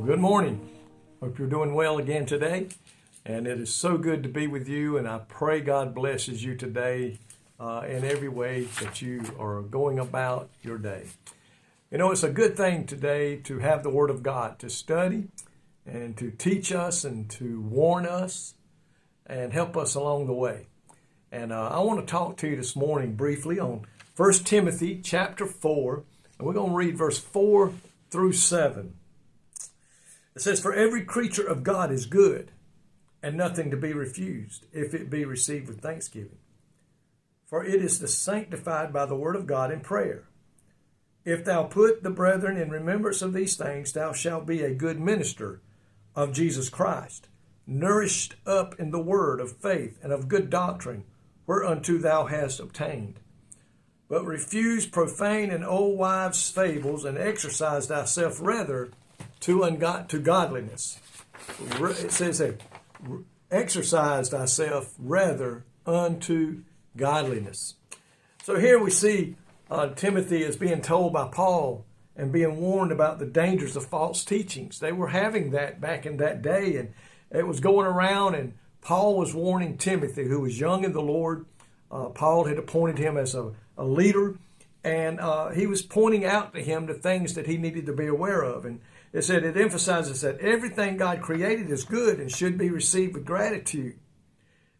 Good morning. Hope you're doing well again today. And it is so good to be with you. And I pray God blesses you today in every way that you are going about your day. You know, it's a good thing today to have the Word of God to study and to teach us and to warn us and help us along the way. And I want to talk to you this morning briefly on 1 Timothy chapter 4. And we're going to read verse 4 through 7. It says, "For every creature of God is good, and nothing to be refused, if it be received with thanksgiving. For it is sanctified by the word of God in prayer. If thou put the brethren in remembrance of these things, thou shalt be a good minister of Jesus Christ, nourished up in the word of faith and of good doctrine, whereunto thou hast obtained. But refuse profane and old wives' fables, and exercise thyself rather to godliness." It says that, exercise thyself rather unto godliness. So here we see Timothy is being told by Paul and being warned about the dangers of false teachings. They were having that back in that day, and it was going around, and Paul was warning Timothy, who was young in the Lord. Paul had appointed him as a leader, and he was pointing out to him the things that he needed to be aware of. And it said, it emphasizes that everything God created is good and should be received with gratitude,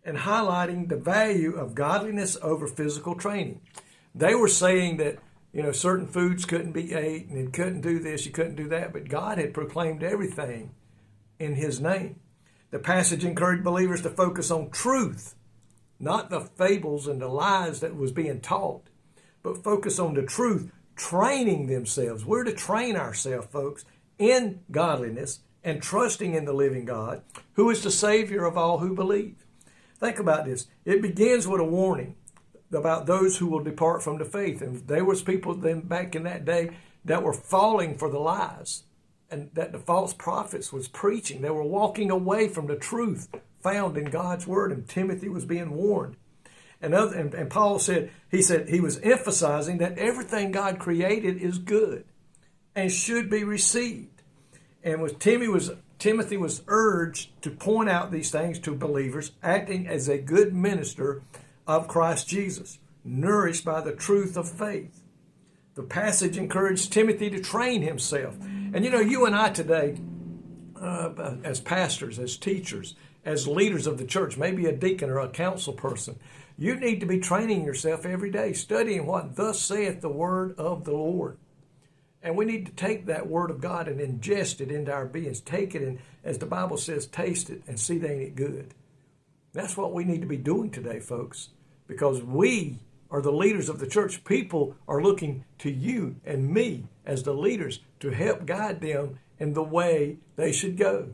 and highlighting the value of godliness over physical training. They were saying that, certain foods couldn't be ate, and you couldn't do this, you couldn't do that, but God had proclaimed everything in his name. The passage encouraged believers to focus on truth, not the fables and the lies that was being taught, but focus on the truth, training themselves. We're to train ourselves, folks, in godliness and trusting in the living God, who is the Savior of all who believe. Think about this. It begins with a warning about those who will depart from the faith. And there was people then back in that day that were falling for the lies and that the false prophets was preaching. They were walking away from the truth found in God's word, and Timothy was being warned. And Paul said he was emphasizing that everything God created is good and should be received. And Timothy was urged to point out these things to believers, acting as a good minister of Christ Jesus, nourished by the truth of faith. The passage encouraged Timothy to train himself. And you and I today, as pastors, as teachers, as leaders of the church, maybe a deacon or a council person, you need to be training yourself every day, studying what thus saith the word of the Lord. And we need to take that word of God and ingest it into our beings. Take it and, as the Bible says, taste it and see that ain't it good. That's what we need to be doing today, folks, because we are the leaders of the church. People are looking to you and me as the leaders to help guide them in the way they should go.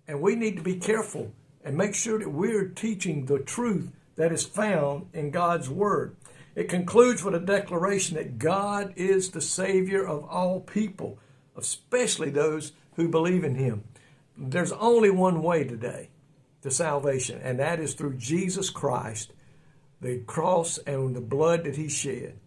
And we need to be careful and make sure that we're teaching the truth that is found in God's word. It concludes with a declaration that God is the Savior of all people, especially those who believe in him. There's only one way today to salvation, and that is through Jesus Christ, the cross and the blood that he shed.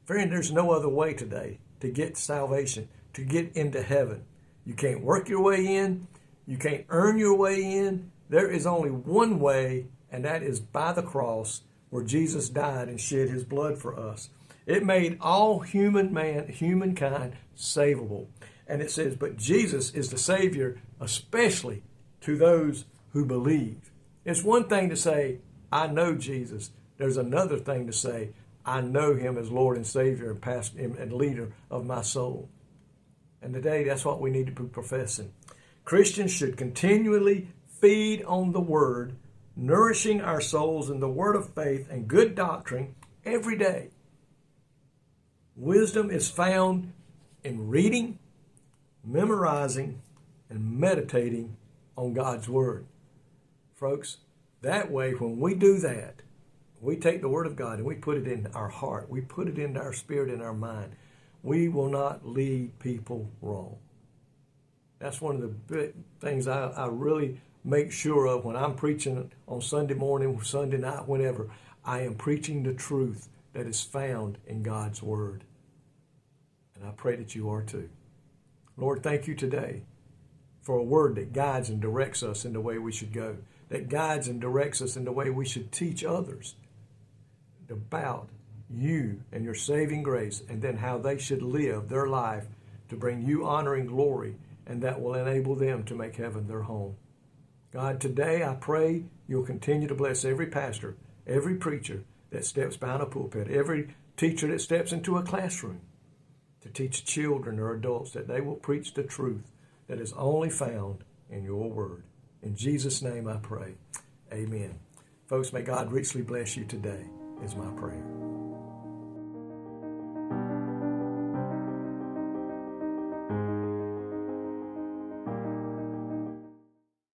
Friend, there's no other way today to get salvation, to get into heaven. You can't work your way in. You can't earn your way in. There is only one way, and that is by the cross, where Jesus died and shed his blood for us. It made all humankind savable. And it says, but Jesus is the Savior, especially to those who believe. It's one thing to say, I know Jesus. There's another thing to say, I know him as Lord and Savior and pastor and leader of my soul. And today, that's what we need to be professing. Christians should continually feed on the word, nourishing our souls in the word of faith and good doctrine every day. Wisdom is found in reading, memorizing, and meditating on God's word. Folks, that way, when we do that, we take the word of God and we put it in our heart. We put it into our spirit and our mind. We will not lead people wrong. That's one of the big things I really make sure of when I'm preaching on Sunday morning, Sunday night, whenever. I am preaching the truth that is found in God's word. And I pray that you are too. Lord, thank you today for a word that guides and directs us in the way we should go, that guides and directs us in the way we should teach others about you and your saving grace, and then how they should live their life to bring you honor and glory, and that will enable them to make heaven their home. God, today I pray you'll continue to bless every pastor, every preacher that steps behind a pulpit, every teacher that steps into a classroom to teach children or adults, that they will preach the truth that is only found in your word. In Jesus' name I pray. Amen. Folks, may God richly bless you today is my prayer.